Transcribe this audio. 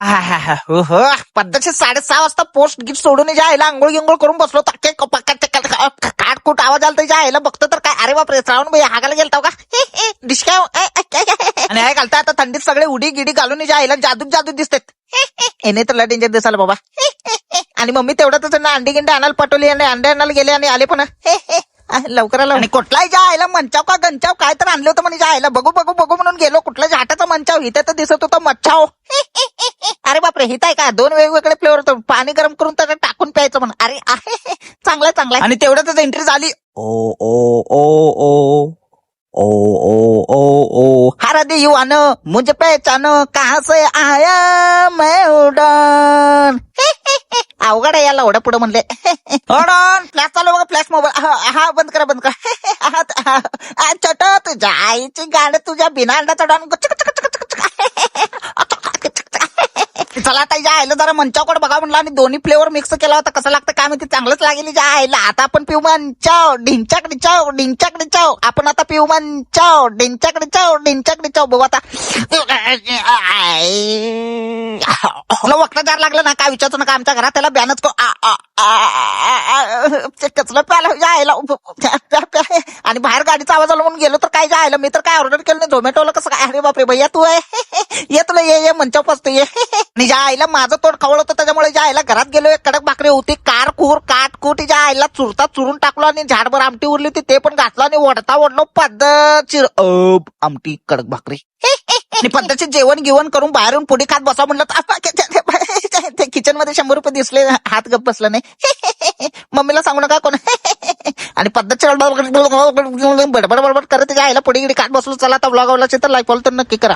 हो हो, पद्धतशीर 6:30 वाजता पोस्ट गिफ्ट सोडून ज्या आईला आंघोळ गिंगोळ करून बसलो काटकूट आवाज आला त्याच्या आईला बघतो तर काय, अरे बापरे, श्रावण भाई हागायला गेलता का डिस्काय आणि काय घालता आता थंडीत सगळे उडी गिडी घालून ज्या आईला जादू जादू दिसतात. एने तर डेंजर दिसायला बाबा. आणि मम्मी तेवढ्यातच अंडी गिंडी आणायला पाठवली आणि अंडे आणायला गेले आणि आले पण लवकर आला. आणि कुठलाही ज्या आईला मंचाव का गंचाव काय तर आणलं होतं म्हणजे आईला बघू बघू बघू म्हणून गेलो. कुठल्या हाटाचा मंचाव इथे तर दिसत होता मच्छाव. अरे बापरे, हित आहे का, 2 वेगवेगळे फ्लेवर होते. पाणी गरम करून त्याला टाकून प्यायचं म्हणून. अरे चांगला चांगला. आणि तेवढ्यातच एंट्री झाली. ओ ओ ओ ओ ओ ओ ओ ओ हरा दीवान मुझे पहचानो कहां से आया मैं उड़ान. अवघड आहे याला ओढा पुढे म्हणले. ओढण फ्लॅश चालू बघा, फ्लॅश मोबाईल. हा बंद करा बंद करा. छोट तुझ्या आईची गाड तुझ्या बिना अंडाचा डॉन. चला आता ज्या आईला जरा मंचावकडे बघा म्हणलं आणि दोन्ही फ्लेवर मिक्स केला होता. कसं लागतं काय माहिती, चांगलंच लागेल ज्या आईला. आता आपण पिऊ मंचाव ढिंचाक डिचाव ढिंचाक डिचाव. आपण आता पिऊ मंचाव ढिंचाक डिचाव ढिंचाक डिचाव. बघू आता वक्ता जार लागलं ना काय विचारतो नका. आमच्या घरात त्याला बॅनच कचलं प्यायला जायला आणि बाहेर गाडीचा आवाज आला म्हणून गेलो तर काय जायला. मी तर काय ऑर्डर केलं नाही झोमॅटोला. कसं काय, अरे बापरे भैया तू आहे ये तुला ये मंचाव पसतो ये. आणि ज्या आईला माझं तोंड खवळ होतं त्याच्यामुळे ज्या आईला घरात गेलो एक कडक भाकरी होती कारकूर काटकूट. ज्या आईला चुरता चुरून टाकलो आणि झाडभर आमटी उरली होती ते पण घातलं आणि ओढता ओढलो पद्धतशीर आमटी कडक भाकरी. आणि पद्धतशीर जेवण गिवण करून बाहेरून पुढे खात बसा म्हणलं ते किचन मध्ये 100 रुपये दिसले. हात गप बसला नाही. मम्मीला सांगू नका कोण. आणि पद्धतशीर बडबड बडबड करत त्याच्या आईला पुढे गिडी खात बसलो. चला आता ब्लॉग आवडला तर लाईक फॉलो तर नक्की करा.